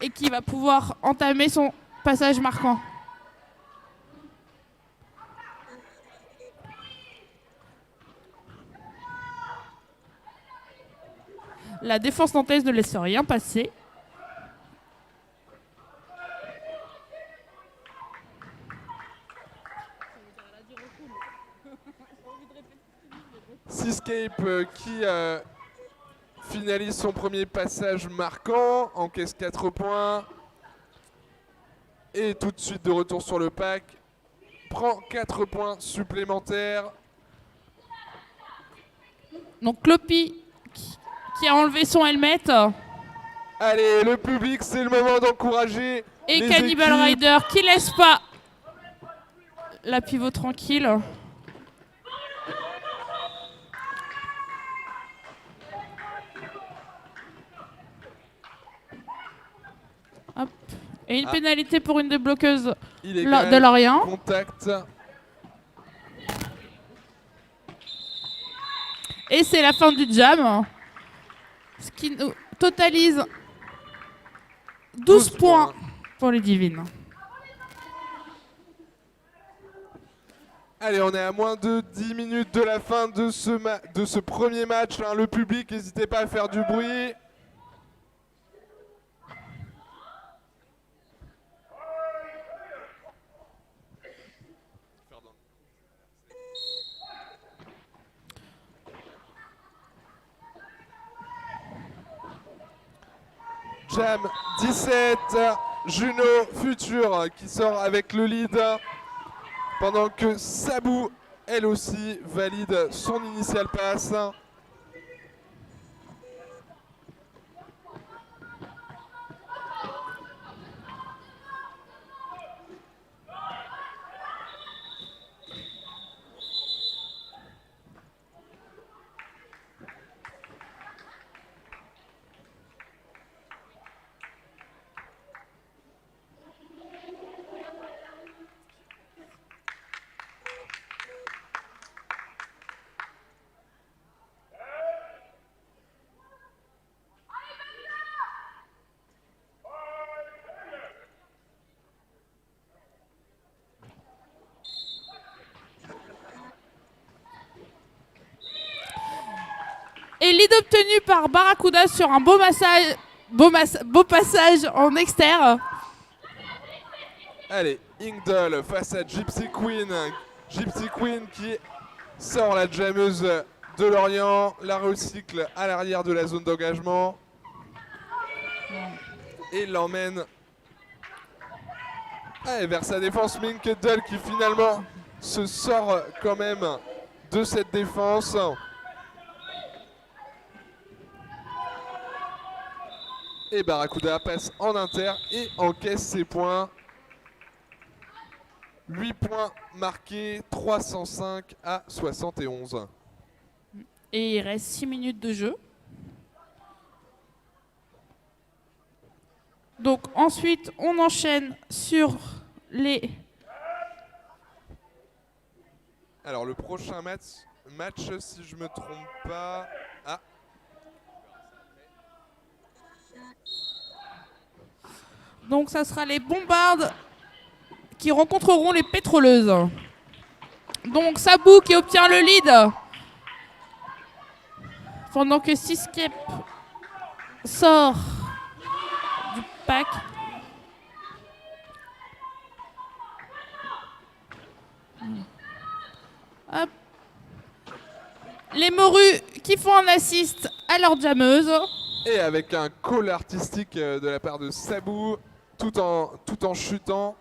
et qui va pouvoir entamer son passage marquant. La défense nantaise ne laisse rien passer. Seascape qui finalise son premier passage marquant, encaisse 4 points. Et tout de suite de retour sur le pack. Prend 4 points supplémentaires. Donc Clopy qui a enlevé son helmet. Allez, le public, c'est le moment d'encourager. Et les Cannibal équipes. Rider qui laisse pas la pivot tranquille. Hop. Et une pénalité pour une des bloqueuses Illégal, de Lorient. contact. Et c'est la fin du jam. Ce qui nous totalise 12 points pour les divines. Allez, on est à moins de 10 minutes de la fin de ce premier match. Hein. Le public, n'hésitez pas à faire du bruit. Jam 17, Juno Futur qui sort avec le lead. Pendant que Sabou, elle aussi, valide son initial pass. Et lead obtenu par Barracuda sur un beau passage en externe. Allez, Ingdoll face à Gypsy Queen. Gypsy Queen qui sort la jammeuse de Lorient, la recycle à l'arrière de la zone d'engagement et l'emmène vers sa défense. Minkedall qui finalement se sort quand même de cette défense. Et Barracuda passe en inter et encaisse ses points. 8 points marqués, 305 à 71. Et il reste 6 minutes de jeu. Donc ensuite, on enchaîne sur les... Alors le prochain match si je me trompe pas... Ah. Donc ça sera les bombardes qui rencontreront les pétroleuses. Donc Sabou qui obtient le lead. Pendant que Seascape sort du pack. Hop. Les morues qui font un assist à leur jammeuse. Et avec un call artistique de la part de Sabou, tout en chutant.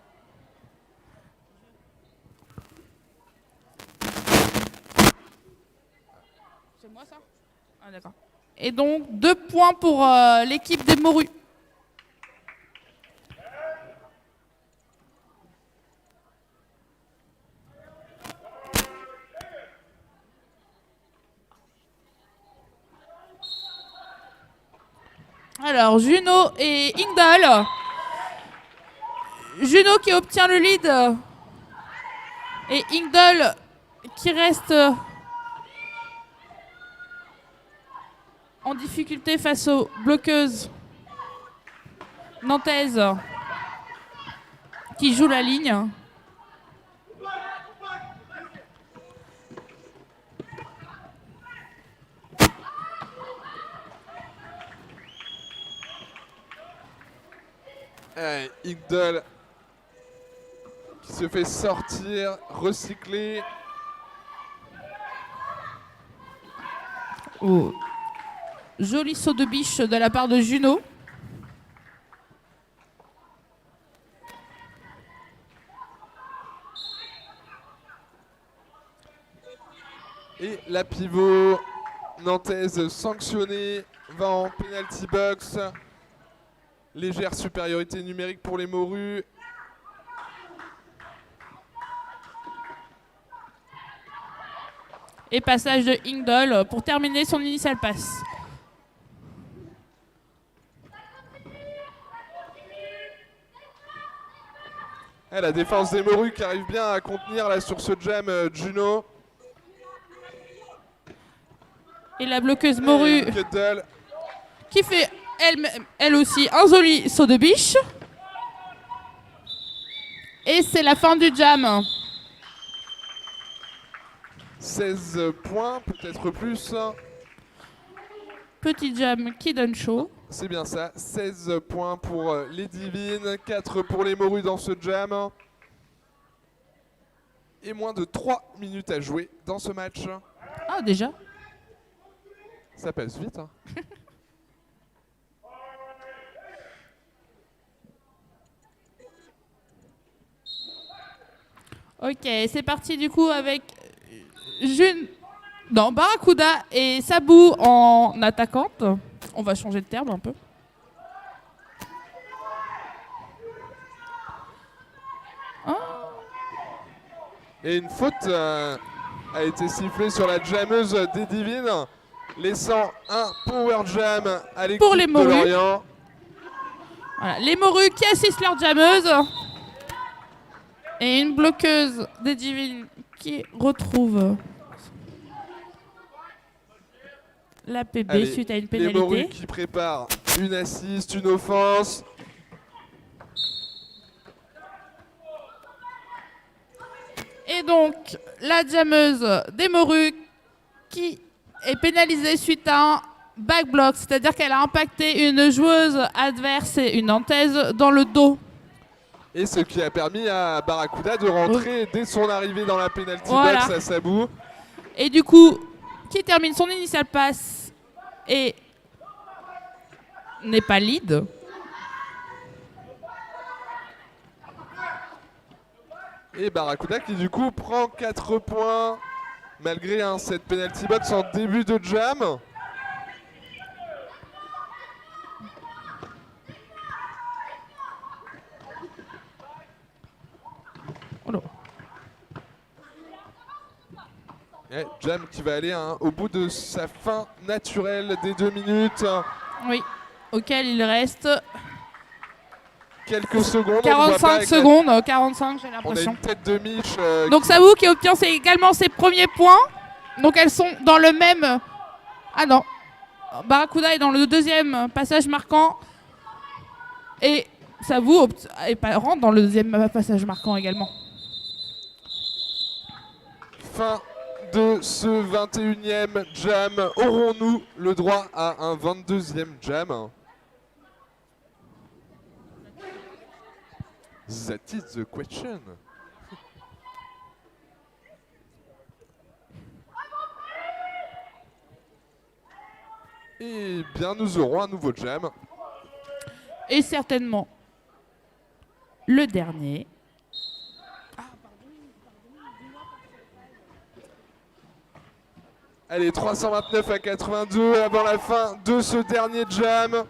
C'est moi ça? Ah d'accord. Et donc 2 points pour l'équipe des morues. Alors, Juno et Ingdal. Juno qui obtient le lead. Et Ingdal qui reste en difficulté face aux bloqueuses nantaises qui jouent la ligne. Ingdal qui se fait sortir, recycler. Oh. Joli saut de biche de la part de Juno. Et la pivot nantaise sanctionnée va en penalty box. Légère supériorité numérique pour les morues. Et passage de Ingdal pour terminer son initial pass. La défense des morues qui arrive bien à contenir là sur ce jam Juno. Et la bloqueuse morue Kettle. qui fait elle aussi un joli saut de biche. Et c'est la fin du jam. 16 points, peut-être plus. Petit jam qui donne chaud. C'est bien ça, 16 points pour les divines, 4 pour les morues dans ce jam. Et moins de 3 minutes à jouer dans ce match. Ah déjà? Ça passe vite. Hein. Ok, c'est parti du coup avec Barracuda et Sabou en attaquante. On va changer de terme un peu. Et une faute a été sifflée sur la jammeuse des divines, laissant un power jam à l'équipe Pour les de morues. Lorient. Voilà, les morues qui assistent leur jammeuse. Et une bloqueuse des divines qui retrouve la PB Allez, suite à une les morues pénalité. qui préparent une assist, une offense. Et donc, la jammeuse des morues qui est pénalisée suite à un backblock, c'est-à-dire qu'elle a impacté une joueuse adverse et une nantaise dans le dos. Et ce qui a permis à Barracuda de rentrer dès son arrivée dans la penalty Voilà. box à Sabou. Et du coup, qui termine son initial pass et n'est pas lead. Et Barracuda qui du coup prend 4 points malgré cette penalty box en début de jam. Et jam qui va aller au bout de sa fin naturelle des 2 minutes. Oui, auquel il reste Quelques secondes. 45 secondes, 45 j'ai On a l'impression. une tête de Mitch. Donc Sabou qui obtient également ses premiers points. Donc elles sont dans le même... Ah non, Barracuda est dans le deuxième passage marquant. Et Sabou rentre dans le deuxième passage marquant également. Fin de ce 21e jam. Aurons-nous le droit à un 22e jam? That is the question. bien nous aurons un nouveau jam. Et certainement le dernier. Allez, 329 à 82 avant la fin de ce dernier jam.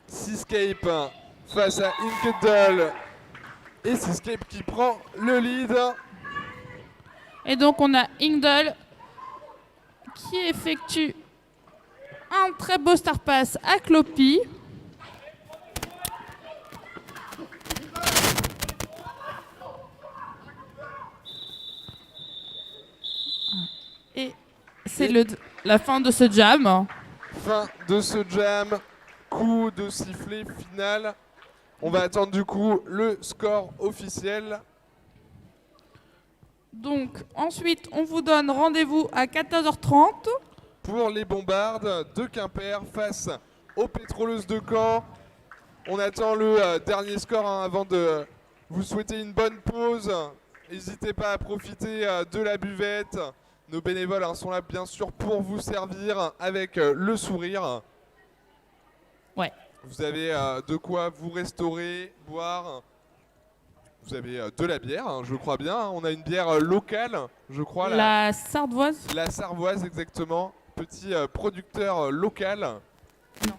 Seascape face à Inkedal. Et Seascape qui prend le lead. Et donc on a Ingdal qui effectue un très beau star pass à Cloppy. Et c'est la fin de ce jam. Fin de ce jam. Coup de sifflet final. On va attendre du coup le score officiel. Donc ensuite on vous donne rendez-vous à 14h30. Pour les bombardes de Quimper face aux pétroleuses de Caen. On attend le dernier score avant de vous souhaiter une bonne pause. N'hésitez pas à profiter de la buvette. Nos bénévoles sont là bien sûr pour vous servir avec le sourire. Ouais. Vous avez de quoi vous restaurer, boire. Vous avez de la bière, je crois bien. On a une bière locale, je crois. La Sardoise. La Sarvoise, exactement. Petit producteur local. Non.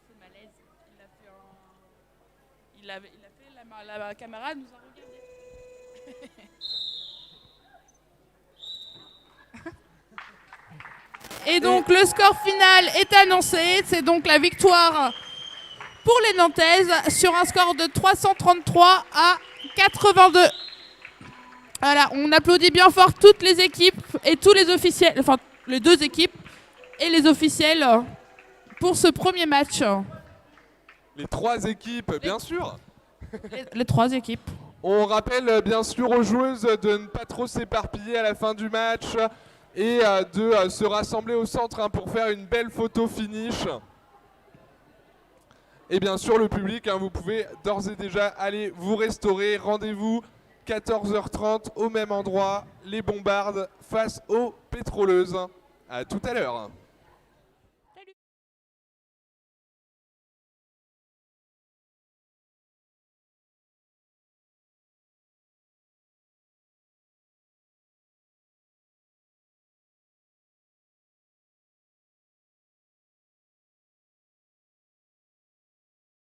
C'est malaise. Il a fait la caméra nous a regardé. Et donc le score final est annoncé. C'est donc la victoire pour les Nantaises sur un score de 333 à 82. Voilà, on applaudit bien fort toutes les équipes et tous les officiels, enfin les deux équipes et les officiels pour ce premier match. Les trois équipes, bien sûr. Les trois équipes. On rappelle bien sûr aux joueuses de ne pas trop s'éparpiller à la fin du match et de se rassembler au centre pour faire une belle photo finish. Et bien sûr le public, vous pouvez d'ores et déjà aller vous restaurer. Rendez-vous 14h30 au même endroit, les bombardes face aux pétroleuses. À tout à l'heure.